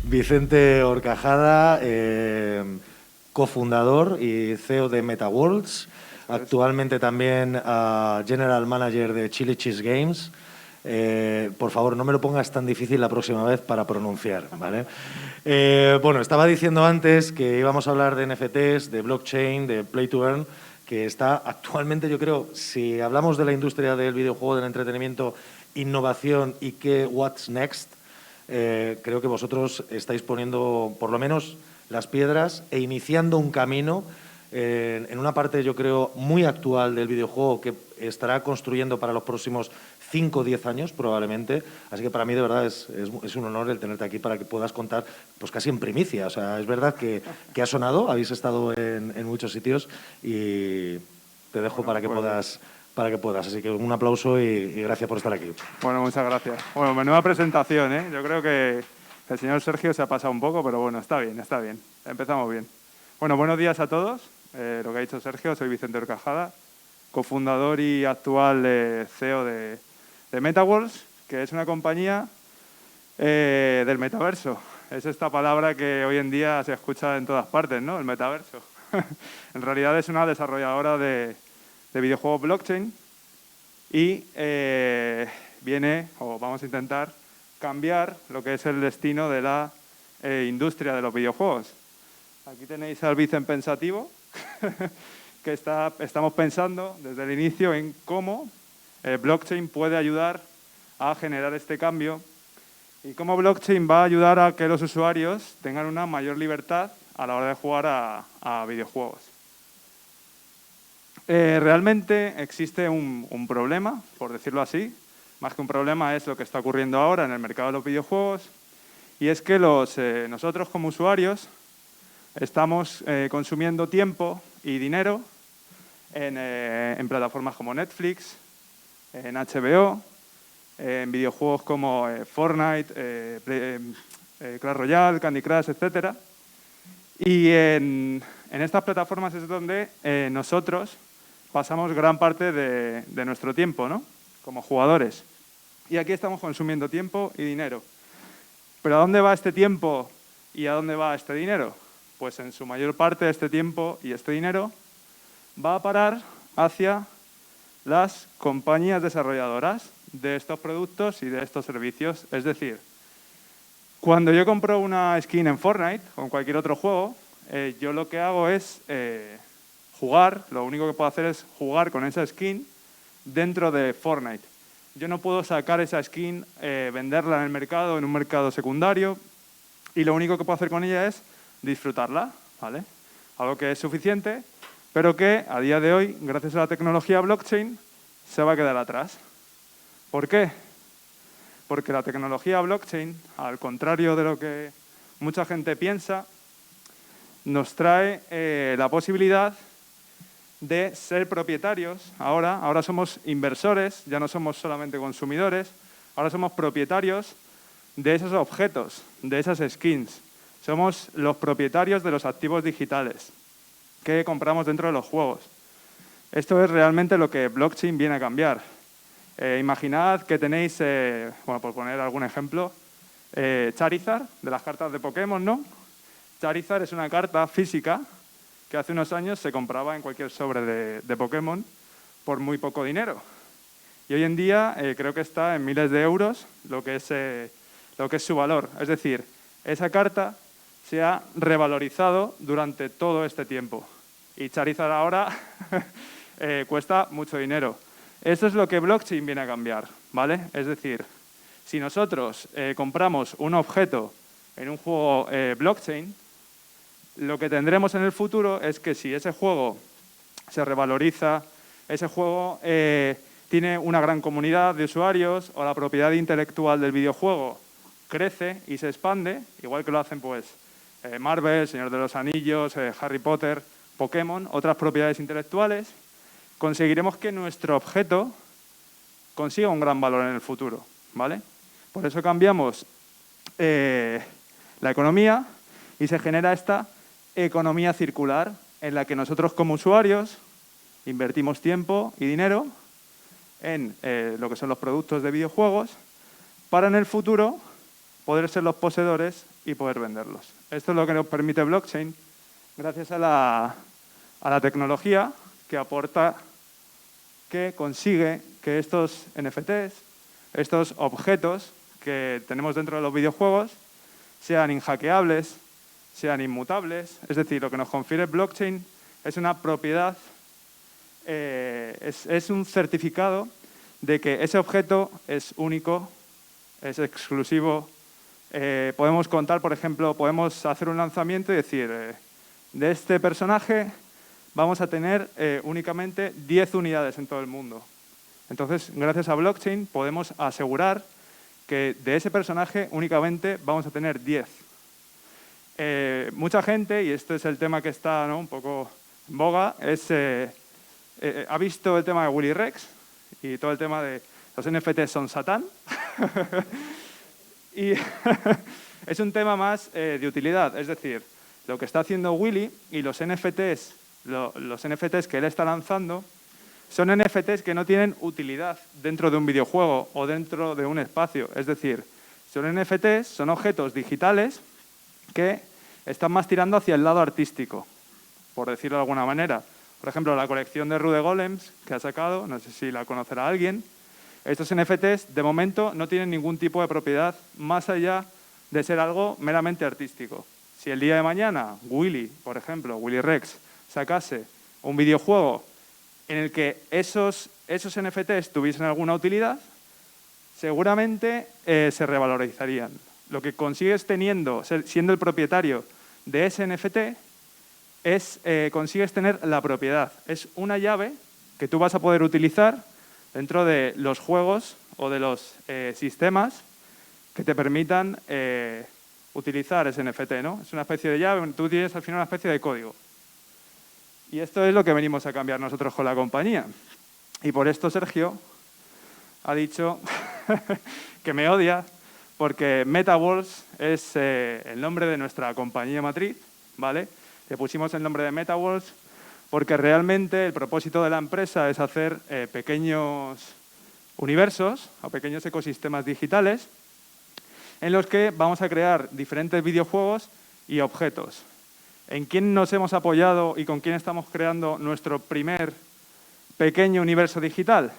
Vicente Horcajada, cofundador y CEO de MetaWorlds, actualmente también General Manager de Chili Cheese Games. Por favor, no me lo pongas tan difícil la próxima vez para pronunciar, ¿vale? Bueno, estaba diciendo antes que íbamos a hablar de NFTs, de blockchain, de Play to Earn, que está actualmente, yo creo, si hablamos de la industria del videojuego, del entretenimiento, innovación y qué what's next, creo que vosotros estáis poniendo, por lo menos, las piedras e iniciando un camino en una parte, yo creo, muy actual del videojuego que estará construyendo para los próximos 5 o 10 años, probablemente. Así que para mí, de verdad, es un honor el tenerte aquí para que puedas contar, pues casi en primicia. O sea, es verdad que ha sonado, habéis estado en muchos sitios y te dejo para que puedas. Así que un aplauso y gracias por estar aquí. Bueno, muchas gracias. Bueno, menuda presentación, ¿eh? Yo creo que el señor Sergio se ha pasado un poco, pero bueno, está bien, está bien. Empezamos bien. Bueno, buenos días a todos. Lo que ha dicho Sergio, soy Vicente Horcajada, cofundador y actual CEO de MetaWorlds, que es una compañía del metaverso. Es esta palabra que hoy en día se escucha en todas partes, ¿no? El metaverso. En realidad es una desarrolladora de videojuegos blockchain y vamos a intentar cambiar lo que es el destino de la industria de los videojuegos. Aquí tenéis al Vicen pensativo, que estamos pensando desde el inicio en cómo blockchain puede ayudar a generar este cambio y cómo blockchain va a ayudar a que los usuarios tengan una mayor libertad a la hora de jugar a videojuegos. Realmente existe un problema, por decirlo así. Más que un problema es lo que está ocurriendo ahora en el mercado de los videojuegos. Y es que nosotros como usuarios estamos consumiendo tiempo y dinero en plataformas como Netflix, en HBO, en videojuegos como Fortnite, Clash Royale, Candy Crush, etc. Y en estas plataformas es donde nosotros pasamos gran parte de nuestro tiempo, ¿no? Como jugadores. Y aquí estamos consumiendo tiempo y dinero. ¿Pero a dónde va este tiempo y a dónde va este dinero? Pues en su mayor parte este tiempo y este dinero va a parar hacia las compañías desarrolladoras de estos productos y de estos servicios. Es decir, cuando yo compro una skin en Fortnite o en cualquier otro juego, yo lo que hago es jugar, lo único que puedo hacer es jugar con esa skin dentro de Fortnite. Yo no puedo sacar esa skin, venderla en el mercado, en un mercado secundario, y lo único que puedo hacer con ella es disfrutarla, ¿vale? Algo que es suficiente, pero que a día de hoy, gracias a la tecnología blockchain, se va a quedar atrás. ¿Por qué? Porque la tecnología blockchain, al contrario de lo que mucha gente piensa, nos trae la posibilidad de ser propietarios. Ahora somos inversores, ya no somos solamente consumidores, ahora somos propietarios de esos objetos, de esas skins. Somos los propietarios de los activos digitales que compramos dentro de los juegos. Esto es realmente lo que blockchain viene a cambiar. Imaginad que tenéis, bueno, por poner algún ejemplo, Charizard, de las cartas de Pokémon, ¿no? Charizard es una carta física que hace unos años se compraba en cualquier sobre de Pokémon por muy poco dinero. Y hoy en día creo que está en miles de euros lo que es su valor. Es decir, esa carta se ha revalorizado durante todo este tiempo. Y Charizard ahora cuesta mucho dinero. Eso es lo que blockchain viene a cambiar, ¿vale? Es decir, si nosotros compramos un objeto en un juego blockchain, lo que tendremos en el futuro es que si ese juego se revaloriza, ese juego tiene una gran comunidad de usuarios o la propiedad intelectual del videojuego crece y se expande, igual que lo hacen pues Marvel, Señor de los Anillos, Harry Potter, Pokémon, otras propiedades intelectuales, conseguiremos que nuestro objeto consiga un gran valor en el futuro, ¿vale? Por eso cambiamos la economía y se genera esta economía circular en la que nosotros como usuarios invertimos tiempo y dinero en lo que son los productos de videojuegos para en el futuro poder ser los poseedores y poder venderlos. Esto es lo que nos permite blockchain gracias a la tecnología que aporta, que consigue que estos NFTs, estos objetos que tenemos dentro de los videojuegos, sean inhackeables, sean inmutables. Es decir, lo que nos confiere blockchain es una propiedad, es un certificado de que ese objeto es único, es exclusivo. Podemos contar, por ejemplo, podemos hacer un lanzamiento y decir, de este personaje vamos a tener únicamente 10 unidades en todo el mundo. Entonces, gracias a blockchain podemos asegurar que de ese personaje únicamente vamos a tener 10. Mucha gente, y este es el tema que está, ¿no?, un poco en boga, ha visto el tema de Willy Rex y todo el tema de los NFTs son Satán. Y es un tema más de utilidad, es decir, lo que está haciendo Willy y los NFTs que él está lanzando son NFTs que no tienen utilidad dentro de un videojuego o dentro de un espacio. Es decir, son NFTs, son objetos digitales que están más tirando hacia el lado artístico, por decirlo de alguna manera. Por ejemplo, la colección de Rude Golems que ha sacado, no sé si la conocerá alguien, estos NFTs de momento no tienen ningún tipo de propiedad más allá de ser algo meramente artístico. Si el día de mañana Willy, por ejemplo, Willy Rex, sacase un videojuego en el que esos NFTs tuviesen alguna utilidad, seguramente se revalorizarían. Lo que consigues siendo el propietario de ese NFT es consigues tener la propiedad. Es una llave que tú vas a poder utilizar dentro de los juegos o de los sistemas que te permitan utilizar ese NFT, ¿no? Es una especie de llave, tú tienes al final una especie de código. Y esto es lo que venimos a cambiar nosotros con la compañía. Y por esto Sergio ha dicho que me odia, porque MetaWorlds es el nombre de nuestra compañía matriz, ¿vale? Le pusimos el nombre de MetaWorlds porque realmente el propósito de la empresa es hacer pequeños universos o pequeños ecosistemas digitales en los que vamos a crear diferentes videojuegos y objetos. ¿En quién nos hemos apoyado y con quién estamos creando nuestro primer pequeño universo digital?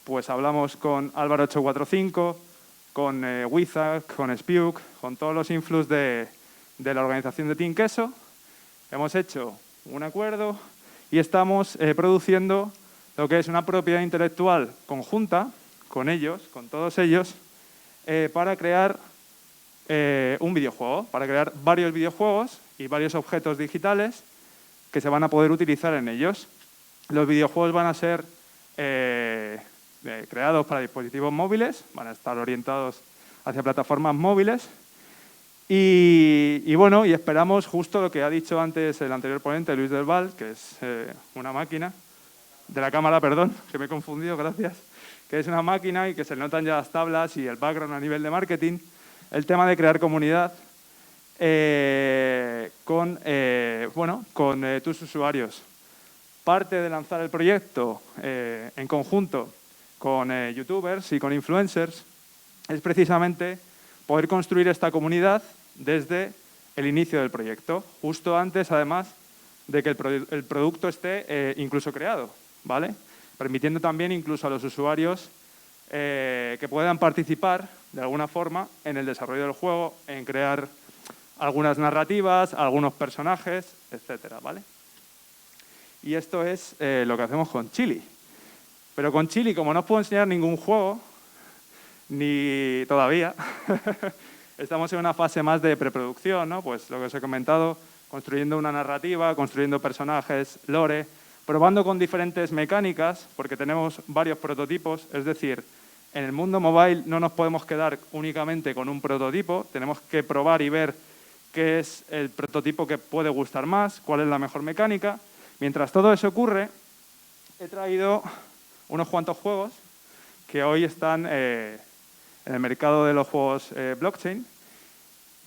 Pues hablamos con Álvaro 845, con Wizard, con Spuke, con todos los influx de la organización de Team Queso. Hemos hecho un acuerdo y estamos produciendo lo que es una propiedad intelectual conjunta con ellos, con todos ellos, para crear un videojuego, para crear varios videojuegos y varios objetos digitales que se van a poder utilizar en ellos. Los videojuegos van a ser creados para dispositivos móviles, van a estar orientados hacia plataformas móviles y bueno, y esperamos justo lo que ha dicho antes el anterior ponente, Luis del Val, que es una máquina, de la cámara, perdón, que me he confundido, gracias, que es una máquina y que se notan ya las tablas y el background a nivel de marketing, el tema de crear comunidad con tus usuarios. Parte de lanzar el proyecto en conjunto con youtubers y con influencers es precisamente poder construir esta comunidad desde el inicio del proyecto, justo antes, además, de que el producto esté incluso creado, ¿vale? Permitiendo también incluso a los usuarios que puedan participar de alguna forma en el desarrollo del juego, en crear algunas narrativas, algunos personajes, etcétera, ¿vale? Y esto es lo que hacemos con Chili. Pero con Chili, como no os puedo enseñar ningún juego, ni todavía, estamos en una fase más de preproducción, ¿no? Pues lo que os he comentado, construyendo una narrativa, construyendo personajes, lore, probando con diferentes mecánicas, porque tenemos varios prototipos, es decir, en el mundo mobile no nos podemos quedar únicamente con un prototipo, tenemos que probar y ver qué es el prototipo que puede gustar más, cuál es la mejor mecánica. Mientras todo eso ocurre, he traído unos cuantos juegos que hoy están en el mercado de los juegos blockchain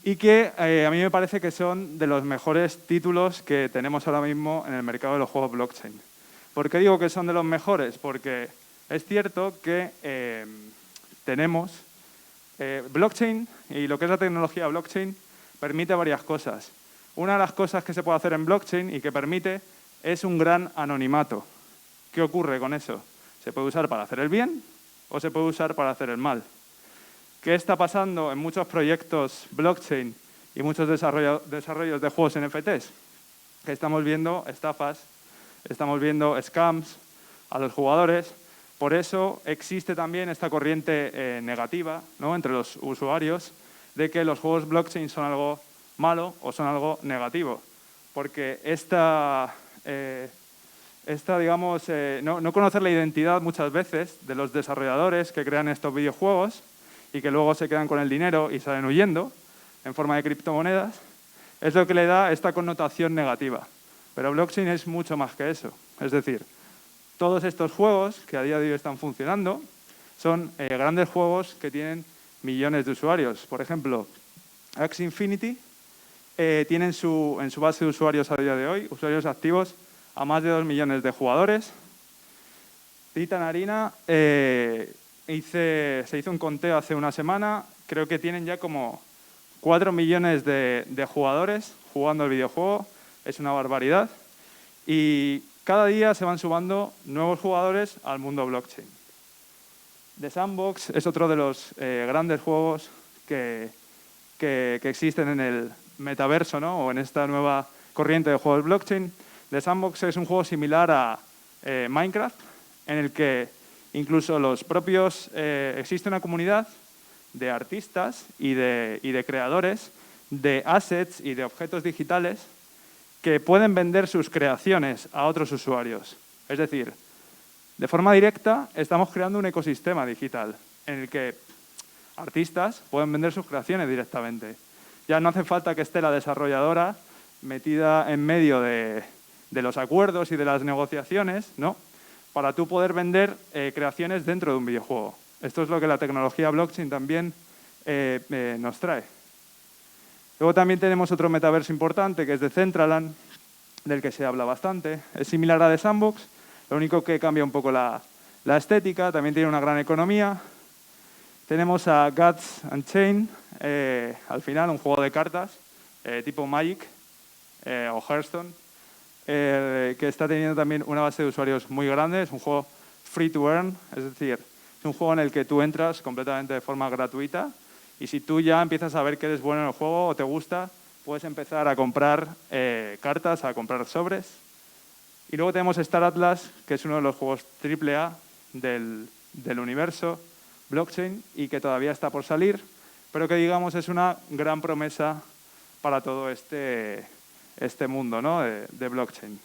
y que a mí me parece que son de los mejores títulos que tenemos ahora mismo en el mercado de los juegos blockchain. ¿Por qué digo que son de los mejores? Porque es cierto que tenemos Blockchain y lo que es la tecnología blockchain permite varias cosas. Una de las cosas que se puede hacer en blockchain y que permite es un gran anonimato. ¿Qué ocurre con eso? Se puede usar para hacer el bien o se puede usar para hacer el mal. ¿Qué está pasando en muchos proyectos blockchain y muchos desarrollos de juegos NFTs? Que estamos viendo estafas, estamos viendo scams a los jugadores. Por eso existe también esta corriente negativa, ¿no?, entre los usuarios de que los juegos blockchain son algo malo o son algo negativo. Porque digamos, no conocer la identidad muchas veces de los desarrolladores que crean estos videojuegos y que luego se quedan con el dinero y salen huyendo en forma de criptomonedas, es lo que le da esta connotación negativa. Pero blockchain es mucho más que eso. Es decir, todos estos juegos que a día de hoy están funcionando son grandes juegos que tienen millones de usuarios. Por ejemplo, Axie Infinity tiene en su base de usuarios a día de hoy, usuarios activos, a más de 2 millones de jugadores. Titan Arena se hizo un conteo hace una semana, creo que tienen ya como 4 millones de jugadores jugando el videojuego, es una barbaridad. Y cada día se van sumando nuevos jugadores al mundo blockchain. The Sandbox es otro de los grandes juegos que existen en el metaverso, ¿no?, o en esta nueva corriente de juegos blockchain. The Sandbox es un juego similar a Minecraft, en el que incluso los propios existe una comunidad de artistas y de creadores de assets y de objetos digitales que pueden vender sus creaciones a otros usuarios. Es decir, de forma directa estamos creando un ecosistema digital en el que artistas pueden vender sus creaciones directamente. Ya no hace falta que esté la desarrolladora metida en medio de los acuerdos y de las negociaciones, ¿no?, para tú poder vender creaciones dentro de un videojuego. Esto es lo que la tecnología blockchain también nos trae. Luego también tenemos otro metaverso importante, que es Decentraland, del que se habla bastante. Es similar a The Sandbox, lo único que cambia un poco la estética, también tiene una gran economía. Tenemos a Gods Unchained, al final un juego de cartas tipo Magic o Hearthstone, que está teniendo también una base de usuarios muy grande. Es un juego free to earn, es decir, es un juego en el que tú entras completamente de forma gratuita y si tú ya empiezas a ver que eres bueno en el juego o te gusta, puedes empezar a comprar cartas, a comprar sobres. Y luego tenemos Star Atlas, que es uno de los juegos AAA del universo blockchain y que todavía está por salir, pero que digamos es una gran promesa para todo este mundo, ¿no?, de blockchain.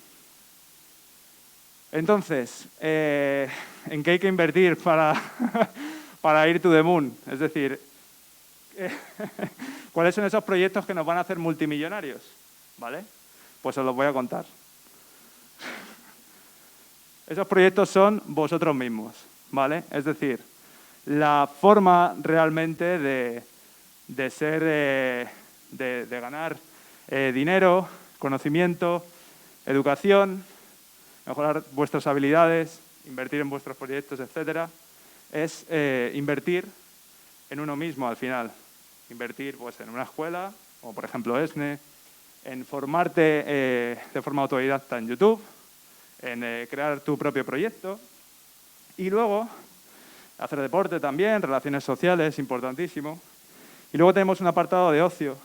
Entonces, ¿en qué hay que invertir para ir to the moon? Es decir, ¿cuáles son esos proyectos que nos van a hacer multimillonarios? ¿Vale? Pues os los voy a contar. Esos proyectos son vosotros mismos, ¿vale? Es decir, la forma realmente de ser, de ganar dinero, conocimiento, educación, mejorar vuestras habilidades, invertir en vuestros proyectos, etcétera, es invertir en uno mismo al final. Invertir pues, en una escuela, como por ejemplo ESNE, en formarte de forma autodidacta en YouTube, en crear tu propio proyecto y luego hacer deporte también, relaciones sociales, importantísimo. Y luego tenemos un apartado de ocio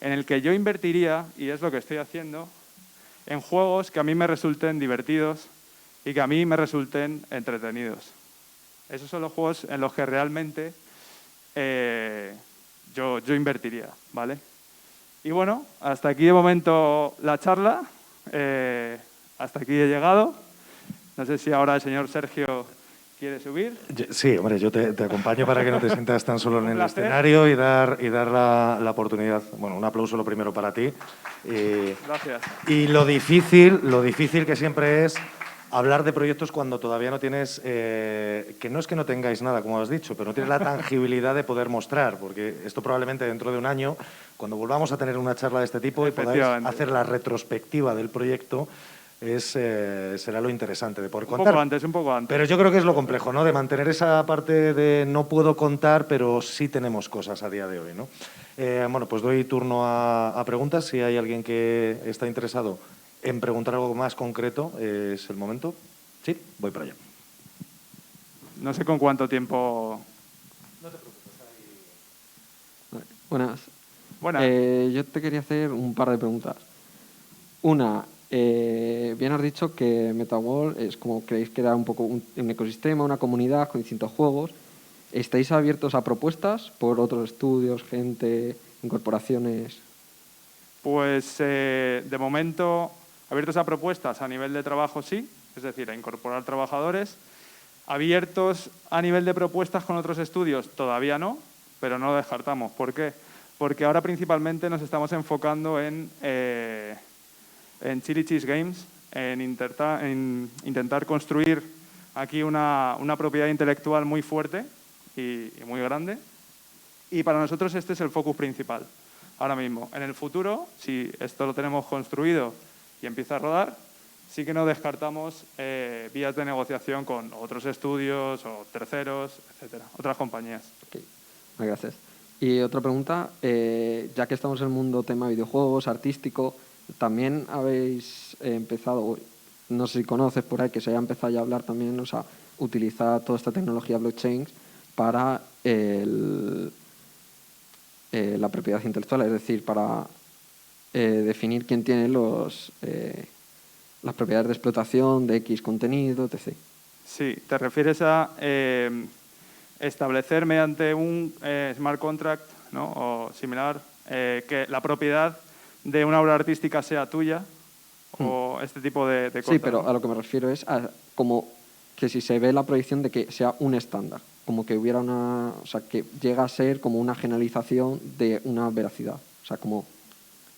en el que yo invertiría, y es lo que estoy haciendo, en juegos que a mí me resulten divertidos y que a mí me resulten entretenidos. Esos son los juegos en los que realmente yo invertiría, ¿vale? Y bueno, hasta aquí de momento la charla. Hasta aquí he llegado. No sé si ahora el señor Sergio quiere subir. Sí, hombre, yo te acompaño para que no te sientas tan solo en el placer. escenario y dar la oportunidad. Bueno, un aplauso lo primero para ti. Gracias. Y lo difícil que siempre es hablar de proyectos cuando todavía no tienes, que no es que no tengáis nada, como has dicho, pero no tienes la tangibilidad de poder mostrar, porque esto probablemente dentro de un año, cuando volvamos a tener una charla de este tipo y podáis hacer la retrospectiva del proyecto, será lo interesante de poder Un contar. un poco antes. Pero yo creo que es lo complejo, ¿no? De mantener esa parte de no puedo contar, pero sí tenemos cosas a día de hoy, ¿no? Bueno, pues doy turno a preguntas. Si hay alguien que está interesado en preguntar algo más concreto, es el momento. Sí, voy para allá. No sé con cuánto tiempo... Buenas. Buenas. Yo te quería hacer un par de preguntas. Una, bien has dicho que MetaWorld es como creéis que era un poco un ecosistema, una comunidad con distintos juegos. ¿Estáis abiertos a propuestas por otros estudios, gente, incorporaciones? Pues de momento, abiertos a propuestas a nivel de trabajo sí, es decir, a incorporar trabajadores. Abiertos a nivel de propuestas con otros estudios todavía no, pero no lo descartamos. ¿Por qué? Porque ahora principalmente nos estamos enfocando en Chili Cheese Games, en intentar construir aquí una propiedad intelectual muy fuerte y muy grande. Y para nosotros este es el focus principal ahora mismo. En el futuro, si esto lo tenemos construido y empieza a rodar, sí que no descartamos vías de negociación con otros estudios o terceros, etcétera, otras compañías. Okay. Gracias. Y otra pregunta, ya que estamos en el mundo tema videojuegos, artístico, también habéis empezado, no sé si conoces por ahí, que se haya empezado ya a hablar también, o sea, utilizar toda esta tecnología blockchain para la propiedad intelectual, es decir, para definir quién tiene las propiedades de explotación de X contenido, etc. Sí, te refieres a establecer mediante un smart contract, ¿no? O similar, que la propiedad de una obra artística sea tuya o este tipo de cosas. Sí, pero ¿no? a lo que me refiero es a como que si se ve la proyección de que sea un estándar, como que hubiera o sea, que llega a ser como una generalización de una veracidad. O sea, como,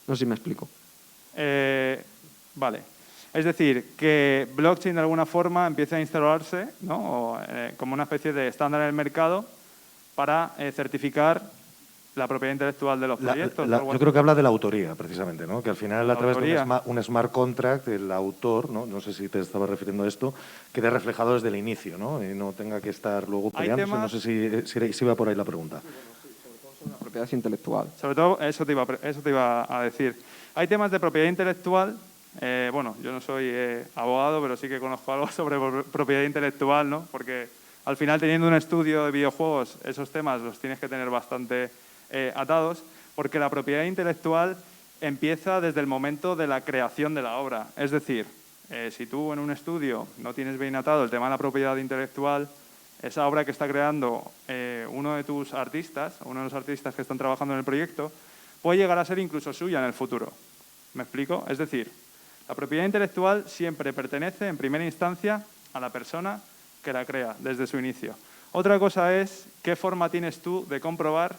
no sé si me explico. Vale. Es decir, que blockchain de alguna forma empiece a instalarse, ¿no? O, como una especie de estándar en el mercado para certificar la propiedad intelectual de los proyectos. Yo creo que habla de la autoría, precisamente, ¿no? Que al final, a través autoría. de un smart contract, el autor, no sé si te estaba refiriendo a esto, quede reflejado desde el inicio, ¿no? Y no tenga que estar luego peleándose. No sé si va por ahí la pregunta. La propiedad intelectual. Sobre todo, eso te iba a decir. Hay temas de propiedad intelectual. Bueno, yo no soy abogado, pero sí que conozco algo sobre propiedad intelectual, ¿no? Porque al final, teniendo un estudio de videojuegos, esos temas los tienes que tener bastante atados, porque la propiedad intelectual empieza desde el momento de la creación de la obra. Es decir, si tú en un estudio no tienes bien atado el tema de la propiedad intelectual, esa obra que está creando uno de tus artistas, uno de los artistas que están trabajando en el proyecto, puede llegar a ser incluso suya en el futuro. ¿Me explico? Es decir, la propiedad intelectual siempre pertenece en primera instancia a la persona que la crea desde su inicio. Otra cosa es qué forma tienes tú de comprobar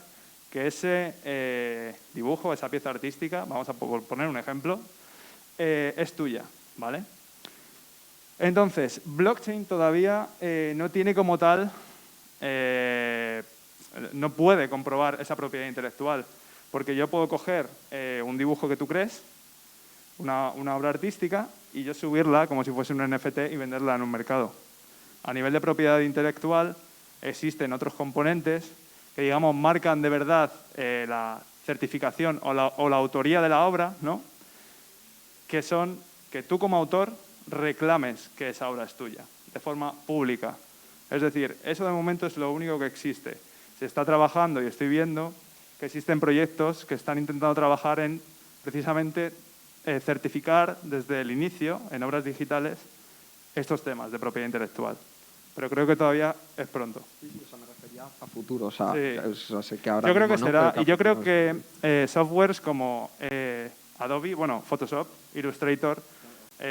que ese dibujo, esa pieza artística, vamos a poner un ejemplo, es tuya, ¿vale? Entonces, blockchain todavía no tiene como tal, no puede comprobar esa propiedad intelectual, porque yo puedo coger un dibujo que tú crees, una obra artística, y yo subirla como si fuese un NFT y venderla en un mercado. A nivel de propiedad intelectual existen otros componentes que, digamos, marcan de verdad la certificación o la autoría de la obra, ¿no? Que son que tú como autor reclames que esa obra es tuya, de forma pública. Es decir, eso de momento es lo único que existe. Se está trabajando y estoy viendo que existen proyectos que están intentando trabajar en precisamente certificar desde el inicio, en obras digitales, estos temas de propiedad intelectual. Pero creo que todavía es pronto. Sí, o sea, me refería a futuro. O sea, sí. Sé que ahora yo creo que mismo, será, ¿no? y yo creo que softwares como Adobe, bueno, Photoshop, Illustrator,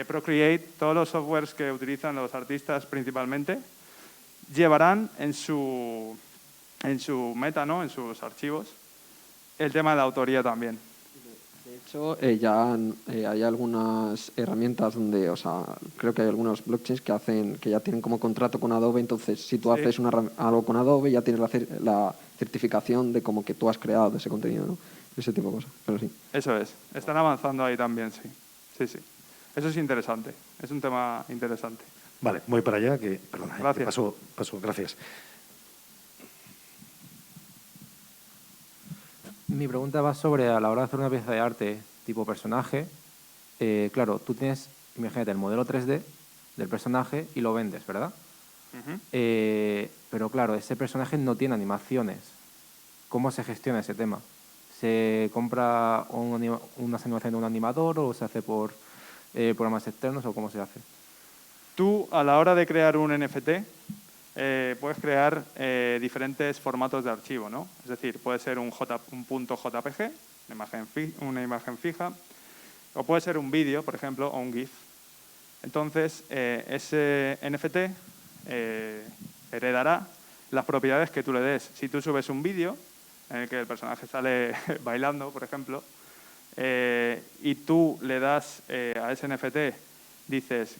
Procreate, todos los softwares que utilizan los artistas principalmente, llevarán en su meta, ¿no? En sus archivos, el tema de la autoría también. De hecho, ya hay algunas herramientas donde, o sea, creo que hay algunos blockchains que ya tienen como contrato con Adobe, entonces si tú haces algo con Adobe ya tienes la certificación de como que tú has creado ese contenido, ¿no? Ese tipo de cosas, pero sí. Eso es, están avanzando ahí también, sí. Sí, sí. Eso es interesante, es un tema interesante. Vale, voy para allá, que, perdona, Gracias. paso, gracias. Mi pregunta va sobre a la hora de hacer una pieza de arte tipo personaje. Claro, tú tienes, imagínate, el modelo 3D del personaje y lo vendes, ¿verdad? Ujú. Pero claro, ese personaje no tiene animaciones. ¿Cómo se gestiona ese tema? ¿Se compra unas animaciones de un animador o se hace por programas externos o cómo se hace? Tú, a la hora de crear un NFT, puedes crear diferentes formatos de archivo, ¿no? Es decir, puede ser un punto JPG, una imagen fija, o puede ser un vídeo, por ejemplo, o un GIF. Entonces, ese NFT heredará las propiedades que tú le des. Si tú subes un vídeo en el que el personaje sale bailando, por ejemplo, y tú le das a ese NFT, dices,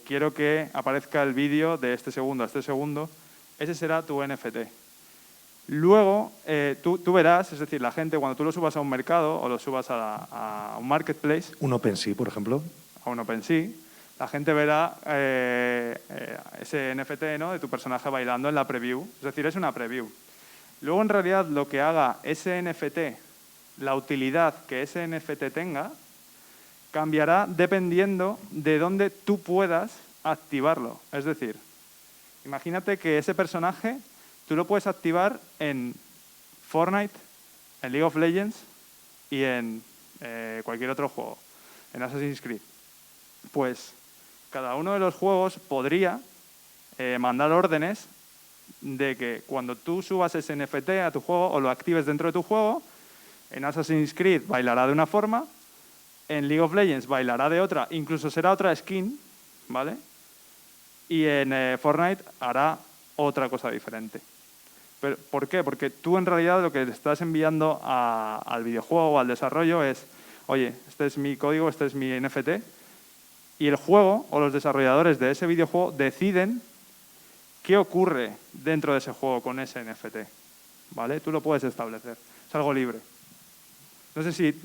quiero que aparezca el vídeo de este segundo a este segundo, ese será tu NFT. Luego, tú verás, es decir, la gente cuando tú lo subas a un mercado o lo subas a un marketplace, Un OpenSea, por ejemplo. a un OpenSea, la gente verá ese NFT, ¿no?, de tu personaje bailando en la preview. Es decir, es una preview. Luego, en realidad, lo que haga ese NFT, la utilidad que ese NFT tenga, cambiará dependiendo de dónde tú puedas activarlo. Es decir, imagínate que ese personaje tú lo puedes activar en Fortnite, en League of Legends y en cualquier otro juego, en Assassin's Creed. Pues cada uno de los juegos podría mandar órdenes de que cuando tú subas ese NFT a tu juego o lo actives dentro de tu juego, en Assassin's Creed bailará de una forma, en League of Legends bailará de otra, incluso será otra skin, ¿vale? Y en Fortnite hará otra cosa diferente. Pero, ¿por qué? Porque tú en realidad lo que le estás enviando al videojuego o al desarrollo es, oye, este es mi código, este es mi NFT, y el juego o los desarrolladores de ese videojuego deciden qué ocurre dentro de ese juego con ese NFT, ¿vale? Tú lo puedes establecer, es algo libre. No sé si...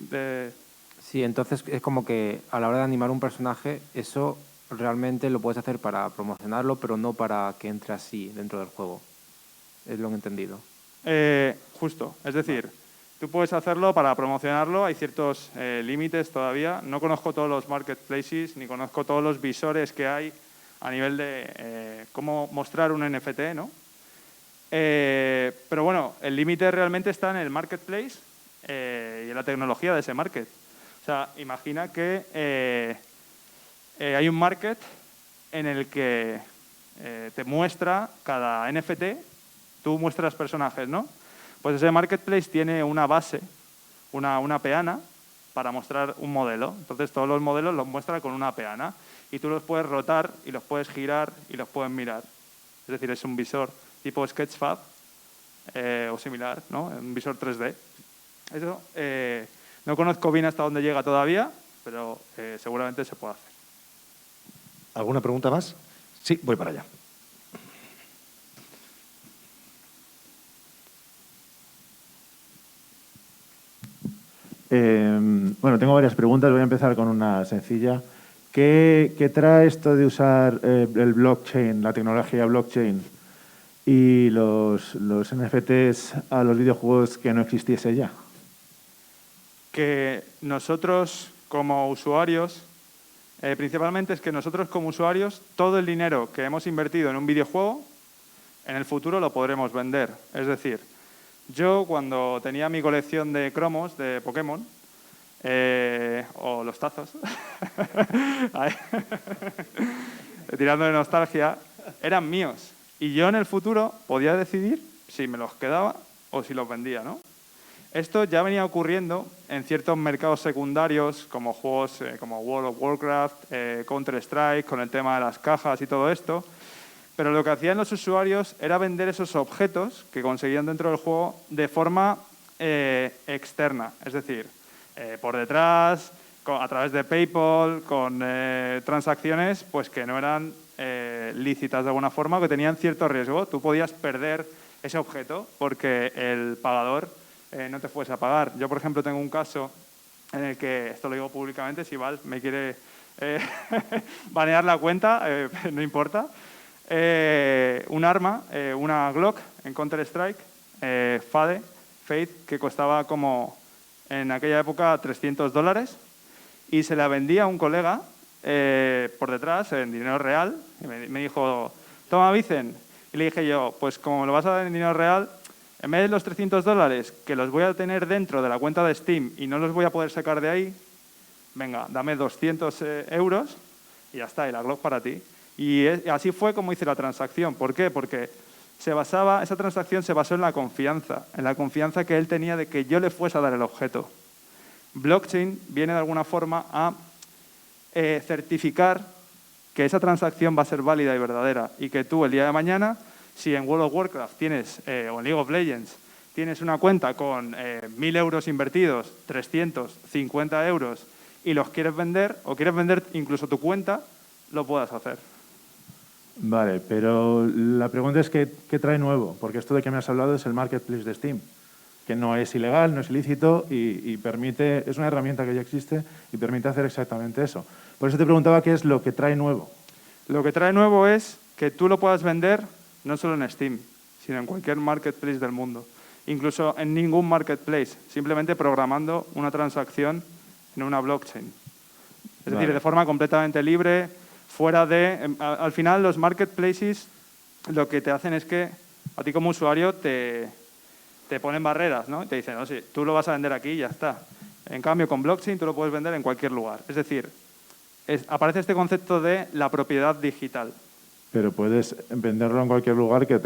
Sí, entonces es como que a la hora de animar un personaje, eso realmente lo puedes hacer para promocionarlo, pero no para que entre así dentro del juego. Es lo que he entendido. Justo, es decir, tú puedes hacerlo para promocionarlo, hay ciertos límites todavía. No conozco todos los marketplaces, ni conozco todos los visores que hay a nivel de cómo mostrar un NFT, ¿no? Pero bueno, el límite realmente está en el marketplace y en la tecnología de ese market. O sea, imagina que hay un market en el que te muestra cada NFT, tú muestras personajes, ¿no? Pues ese marketplace tiene una base, una peana, para mostrar un modelo. Entonces todos los modelos los muestra con una peana y tú los puedes rotar y los puedes girar y los puedes mirar. Es decir, es un visor tipo Sketchfab o similar, ¿no? Un visor 3D. Eso no conozco bien hasta dónde llega todavía, pero seguramente se puede hacer. ¿Alguna pregunta más? Sí, voy para allá. Bueno, tengo varias preguntas. Voy a empezar con una sencilla. ¿Qué trae esto de usar el blockchain, la tecnología blockchain y los NFTs a los videojuegos que no existiese ya? Que nosotros como usuarios, principalmente es que nosotros como usuarios, todo el dinero que hemos invertido en un videojuego, en el futuro lo podremos vender. Es decir, yo cuando tenía mi colección de cromos de Pokémon, o los tazos, tirando de nostalgia, eran míos. Y yo en el futuro podía decidir si me los quedaba o si los vendía, ¿no? Esto ya venía ocurriendo en ciertos mercados secundarios, como juegos como World of Warcraft, Counter-Strike, con el tema de las cajas y todo esto. Pero lo que hacían los usuarios era vender esos objetos que conseguían dentro del juego de forma externa. Es decir, por detrás, a través de PayPal, con transacciones pues que no eran lícitas de alguna forma, que tenían cierto riesgo. Tú podías perder ese objeto porque el pagador no te fuese a pagar. Yo, por ejemplo, tengo un caso en el que, esto lo digo públicamente, si Valve me quiere banear la cuenta, no importa. Un arma, una Glock en Counter-Strike, Faith, que costaba como en aquella época $300, y se la vendía a un colega por detrás en dinero real. Y me dijo, toma, Vicen. Y le dije yo, pues como me lo vas a dar en dinero real, en vez de los $300 que los voy a tener dentro de la cuenta de Steam y no los voy a poder sacar de ahí, venga, dame 200 euros y ya está, y la Glock para ti. Y así fue como hice la transacción. ¿Por qué? Porque esa transacción se basó en la confianza que él tenía de que yo le fuese a dar el objeto. Blockchain viene de alguna forma a certificar que esa transacción va a ser válida y verdadera y que tú el día de mañana, si en World of Warcraft tienes, o en League of Legends, tienes una cuenta con 1.000 euros invertidos, 350 euros, y los quieres vender, o quieres vender incluso tu cuenta, lo puedas hacer. Vale, pero la pregunta es ¿qué trae nuevo? Porque esto de que me has hablado es el marketplace de Steam, que no es ilegal, no es ilícito y permite, es una herramienta que ya existe y permite hacer exactamente eso. Por eso te preguntaba qué es lo que trae nuevo. Lo que trae nuevo es que tú lo puedas vender no solo en Steam, sino en cualquier marketplace del mundo. Incluso en ningún marketplace, simplemente programando una transacción en una blockchain. Es decir, de forma completamente libre, fuera de... Al final, los marketplaces lo que te hacen es que a ti como usuario te ponen barreras, ¿no? Te dicen, no, sí, tú lo vas a vender aquí y ya está. En cambio, con blockchain tú lo puedes vender en cualquier lugar. Es decir, aparece este concepto de la propiedad digital. Pero puedes venderlo en cualquier lugar que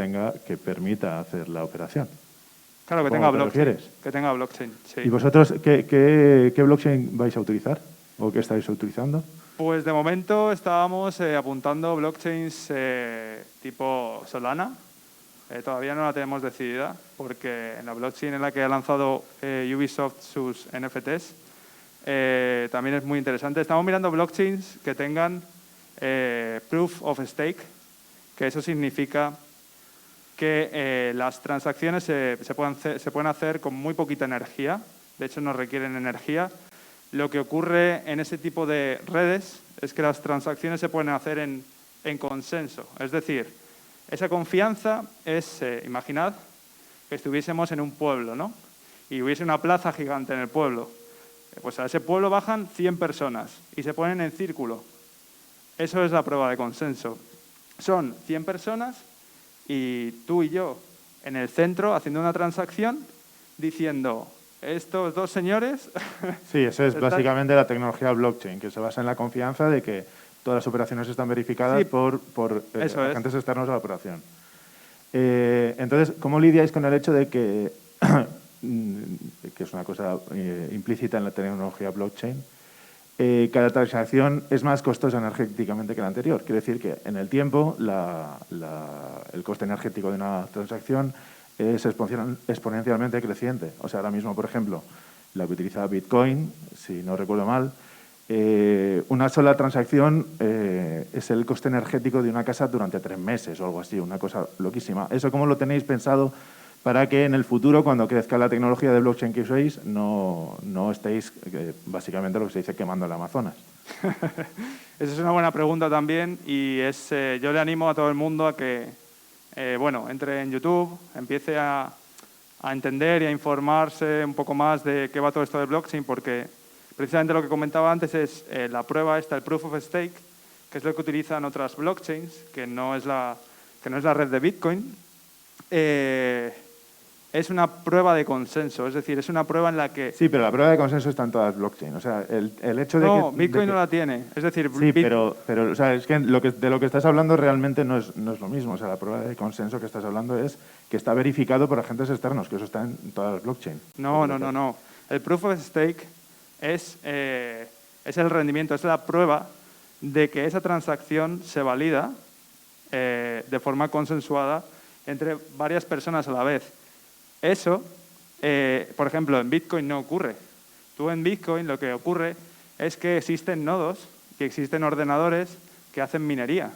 permita hacer la operación. Claro, que tenga blockchain. Que tenga blockchain, sí. ¿Y vosotros qué blockchain vais a utilizar? ¿O qué estáis utilizando? Pues de momento estábamos apuntando blockchains tipo Solana. Todavía no la tenemos decidida porque en la blockchain en la que ha lanzado Ubisoft sus NFTs también es muy interesante. Estamos mirando blockchains que tengan proof of stake, que eso significa que las transacciones se pueden hacer con muy poquita energía. De hecho, no requieren energía. Lo que ocurre en ese tipo de redes es que las transacciones se pueden hacer en consenso. Es decir, esa confianza es, imaginad que estuviésemos en un pueblo, ¿no? Y hubiese una plaza gigante en el pueblo. Pues a ese pueblo bajan 100 personas y se ponen en círculo. Eso es la prueba de consenso. Son 100 personas y tú y yo en el centro haciendo una transacción diciendo... Estos dos señores... Sí, eso es básicamente la tecnología blockchain, que se basa en la confianza de que todas las operaciones están verificadas sí, por agentes externos a la operación. Entonces, ¿cómo lidiáis con el hecho de que es una cosa implícita en la tecnología blockchain, cada transacción es más costosa energéticamente que la anterior? Quiere decir que en el tiempo el coste energético de una transacción es exponencialmente creciente. O sea, ahora mismo, por ejemplo, la que utiliza Bitcoin, si no recuerdo mal, una sola transacción es el coste energético de una casa durante 3 meses o algo así, una cosa loquísima. ¿Eso cómo lo tenéis pensado para que en el futuro, cuando crezca la tecnología de blockchain que uséis, no estéis básicamente lo que se dice quemando el Amazonas? Esa es una buena pregunta también y yo le animo a todo el mundo a que entre en YouTube, empiece a entender y a informarse un poco más de qué va todo esto de blockchain, porque precisamente lo que comentaba antes es la prueba esta, el proof of stake, que es lo que utilizan otras blockchains, que no es la red de Bitcoin. Es una prueba de consenso, es decir, es una prueba en la que... Sí, pero la prueba de consenso está en todas las blockchains. O sea, el hecho de no, que... Bitcoin no la tiene. Es decir, sí, pero o sea, es que de lo que estás hablando realmente no es lo mismo. O sea, la prueba de consenso que estás hablando es que está verificado por agentes externos, que eso está en todas las blockchains. No. El proof of stake es el rendimiento, es la prueba de que esa transacción se valida de forma consensuada entre varias personas a la vez. Eso, por ejemplo, en Bitcoin no ocurre. Tú en Bitcoin lo que ocurre es que existen nodos, que existen ordenadores que hacen minería.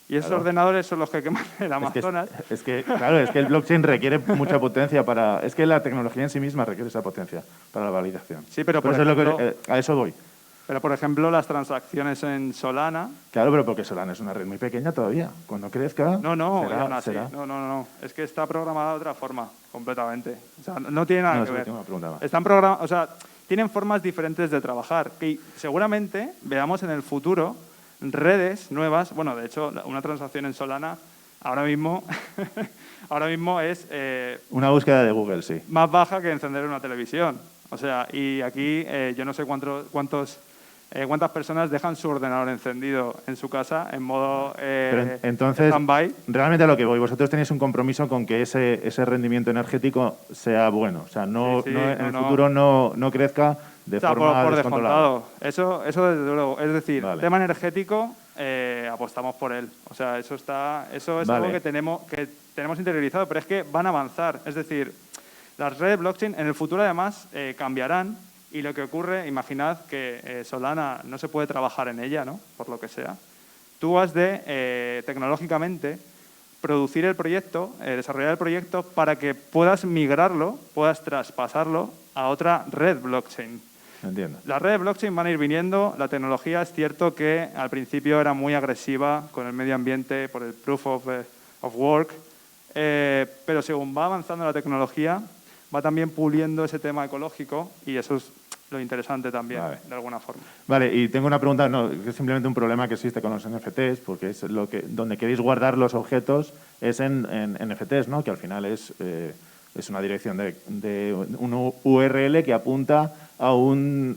Y esos ordenadores son los que queman el Amazonas. Claro, es que el blockchain requiere mucha potencia para... Es que la tecnología en sí misma requiere esa potencia para la validación. Sí, pero a eso voy. Pero, por ejemplo, las transacciones en Solana... Claro, pero porque Solana es una red muy pequeña todavía. Cuando crezca, No, y será, aún así. será. No. Es que está programada de otra forma, completamente. O sea, no tiene nada No, que eso ver. tengo una pregunta más. Están programados, o sea, tienen formas diferentes de trabajar. Y seguramente veamos en el futuro redes nuevas. Bueno, de hecho, una transacción en Solana ahora mismo, es Una búsqueda de Google, sí. más baja que encender una televisión. O sea, y aquí yo no sé cuántas personas dejan su ordenador encendido en su casa en modo Pero entonces, stand-by. realmente a lo que voy, vosotros tenéis un compromiso con que ese rendimiento energético sea bueno. O sea, Sí, en el futuro no crezca de O sea, forma por descontrolada. descontado. Eso desde luego. Es decir, Vale. tema energético, apostamos por él. O sea, eso es Vale. algo que tenemos interiorizado, pero es que van a avanzar. Es decir, las redes blockchain en el futuro además cambiarán y lo que ocurre, imaginad que Solana no se puede trabajar en ella, ¿no? Por lo que sea. Tú has de, tecnológicamente, producir el proyecto, desarrollar el proyecto para que puedas migrarlo, puedas traspasarlo a otra red blockchain. Entiendo. Las redes blockchain van a ir viniendo. La tecnología es cierto que al principio era muy agresiva con el medio ambiente por el proof of work, pero según va avanzando la tecnología, va también puliendo ese tema ecológico y eso es lo interesante también, Vale. de alguna forma. Vale, y tengo una pregunta, no, que es simplemente un problema que existe con los NFTs, porque es donde queréis guardar los objetos es en NFTs, ¿no? Que al final es una dirección de un URL que apunta a un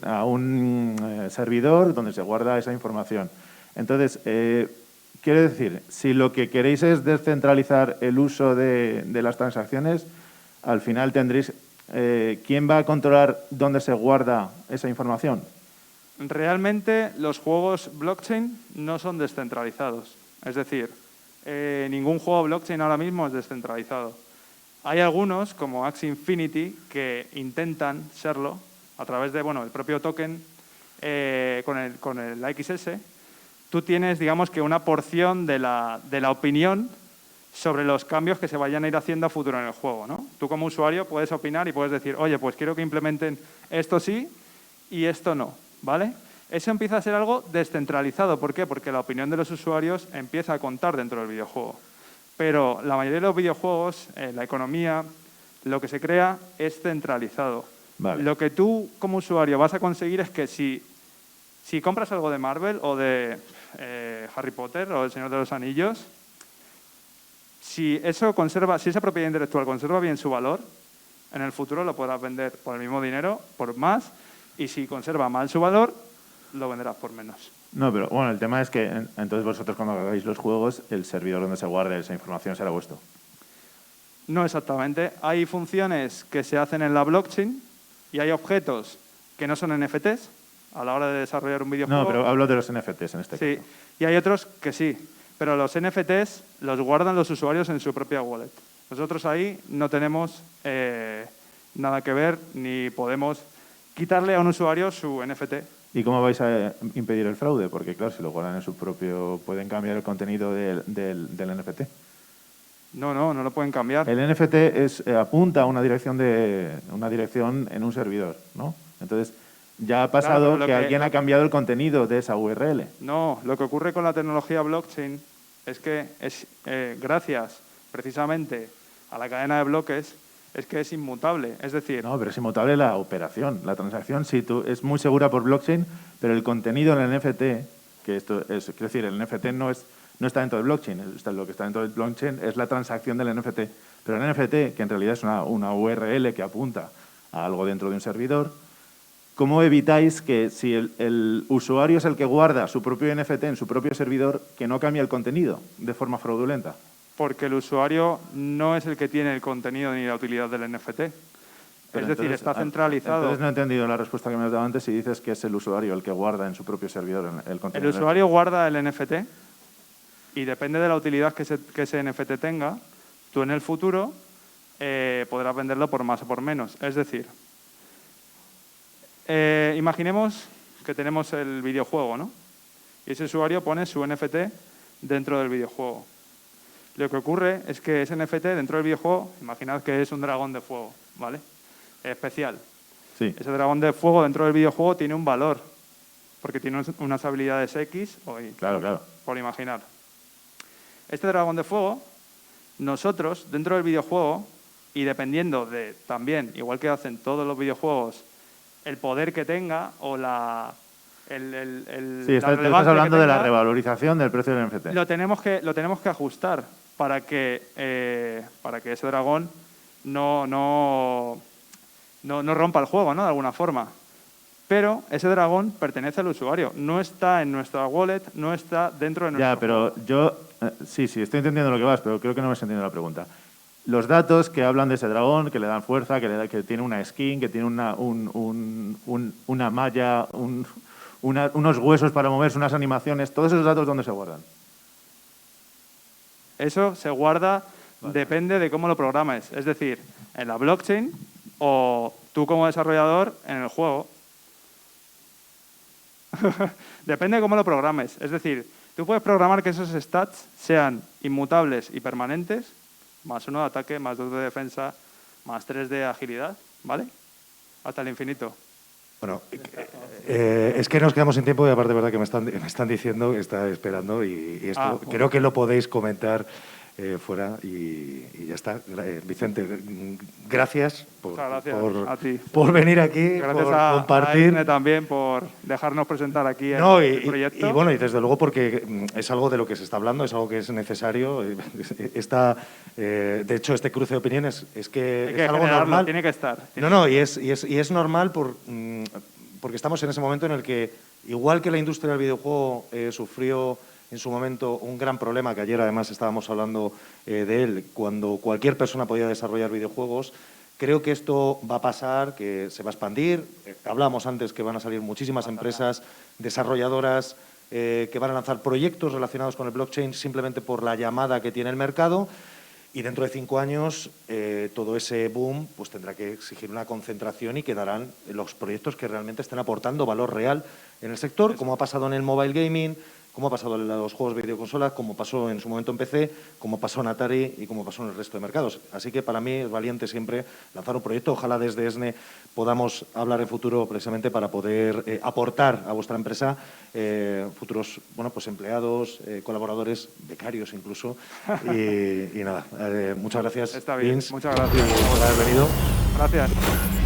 servidor donde se guarda esa información. Entonces, quiero decir, si lo que queréis es descentralizar el uso de las transacciones, al final tendréis... ¿quién va a controlar dónde se guarda esa información? Realmente los juegos blockchain no son descentralizados. Es decir, ningún juego blockchain ahora mismo es descentralizado. Hay algunos, como Axie Infinity, que intentan serlo a través de, el propio token con el XS. Tú tienes, digamos, que una porción de la opinión sobre los cambios que se vayan a ir haciendo a futuro en el juego, ¿no? Tú como usuario puedes opinar y puedes decir, oye, pues quiero que implementen esto sí y esto no, ¿vale? Eso empieza a ser algo descentralizado. ¿Por qué? Porque la opinión de los usuarios empieza a contar dentro del videojuego. Pero la mayoría de los videojuegos, la economía, lo que se crea es centralizado. Vale. Lo que tú como usuario vas a conseguir es que si compras algo de Marvel o de Harry Potter o El Señor de los Anillos, si esa propiedad intelectual conserva bien su valor, en el futuro lo podrás vender por el mismo dinero, por más, y si conserva mal su valor, lo venderás por menos. No, pero bueno, el tema es que entonces vosotros cuando hagáis los juegos, el servidor donde se guarde esa información será vuestro. No exactamente. Hay funciones que se hacen en la blockchain y hay objetos que no son NFTs a la hora de desarrollar un videojuego. No, pero hablo de los NFTs en este Sí, caso. y hay otros que sí. Pero los NFTs los guardan los usuarios en su propia wallet. Nosotros ahí no tenemos nada que ver ni podemos quitarle a un usuario su NFT. ¿Y cómo vais a impedir el fraude? Porque claro, si lo guardan en su propio... pueden cambiar el contenido del NFT. No lo pueden cambiar. El NFT apunta a una dirección en un servidor, ¿no? Entonces, ya ha pasado Claro, que alguien ha cambiado el contenido de esa URL. No, lo que ocurre con la tecnología blockchain es que es gracias precisamente a la cadena de bloques es que es inmutable. Es decir, No, pero es inmutable la operación. La transacción sí es muy segura por blockchain, pero el contenido en el NFT, que esto es, quiero decir, el NFT no está dentro del blockchain. Lo que está dentro del blockchain es la transacción del NFT. Pero el NFT, que en realidad es una URL que apunta a algo dentro de un servidor, ¿cómo evitáis que si el usuario es el que guarda su propio NFT en su propio servidor, que no cambie el contenido de forma fraudulenta? porque el usuario no es el que tiene el contenido ni la utilidad del NFT. Pero Es decir, entonces, está centralizado. Entonces no he entendido la respuesta que me has dado antes si dices que es el usuario el que guarda en su propio servidor el contenido. El usuario guarda el NFT y depende de la utilidad que ese NFT tenga, tú en el futuro podrás venderlo por más o por menos. Es decir, imaginemos que tenemos el videojuego, ¿no? Y ese usuario pone su NFT dentro del videojuego. Lo que ocurre es que ese NFT dentro del videojuego, imaginad que es un dragón de fuego, ¿vale? Especial. Sí. Ese dragón de fuego dentro del videojuego tiene un valor. porque tiene unas habilidades X, Claro. por imaginar. Este dragón de fuego, nosotros, dentro del videojuego, y dependiendo de también, igual que hacen todos los videojuegos, el poder que tenga o la Estás relevancia hablando que de la tenga, revalorización del precio del NFT. lo tenemos que ajustar para que ese dragón no rompa el juego, ¿no? De alguna forma. Pero ese dragón pertenece al usuario, no está en nuestra wallet, no está dentro de nuestro Ya, pero juego. yo... sí, estoy entendiendo lo que vas, pero creo que no me has entendido la pregunta. Los datos que hablan de ese dragón, que le dan fuerza, que tiene una skin, que tiene una malla, unos huesos para moverse, unas animaciones, todos esos datos, ¿dónde se guardan? Eso se guarda, depende de cómo lo programes. Es decir, en la blockchain o tú como desarrollador en el juego. Depende de cómo lo programes. Es decir, tú puedes programar que esos stats sean inmutables y permanentes, más 1 de ataque, más 2 de defensa, más 3 de agilidad, ¿vale? Hasta el infinito. Bueno, es que nos quedamos sin tiempo y aparte de verdad que me están diciendo que está esperando y esto creo que lo podéis comentar fuera y ya está. Vicente, gracias Muchas gracias a ti. por venir aquí, Gracias por a compartir. Isne también por dejarnos presentar aquí el proyecto. Y bueno, y desde luego porque es algo de lo que se está hablando, es algo que es necesario. De hecho, este cruce de opiniones es que Hay que es algo generarlo, normal. tiene que estar. Y es normal porque estamos en ese momento en el que, igual que la industria del videojuego sufrió en su momento un gran problema, que ayer además estábamos hablando de él, cuando cualquier persona podía desarrollar videojuegos, creo que esto va a pasar, que se va a expandir. Hablábamos antes que van a salir muchísimas empresas desarrolladoras que van a lanzar proyectos relacionados con el blockchain simplemente por la llamada que tiene el mercado. Y dentro de 5 años, todo ese boom pues tendrá que exigir una concentración y quedarán los proyectos que realmente estén aportando valor real en el sector, como ha pasado en el mobile gaming, como ha pasado en los juegos de videoconsolas, como pasó en su momento en PC, como pasó en Atari y como pasó en el resto de mercados. Así que para mí es valiente siempre lanzar un proyecto. Ojalá desde ESNE podamos hablar en futuro precisamente para poder aportar a vuestra empresa futuros empleados, colaboradores, becarios incluso. Y nada, muchas gracias, Está bien, Vince, muchas gracias. por haber venido. Gracias.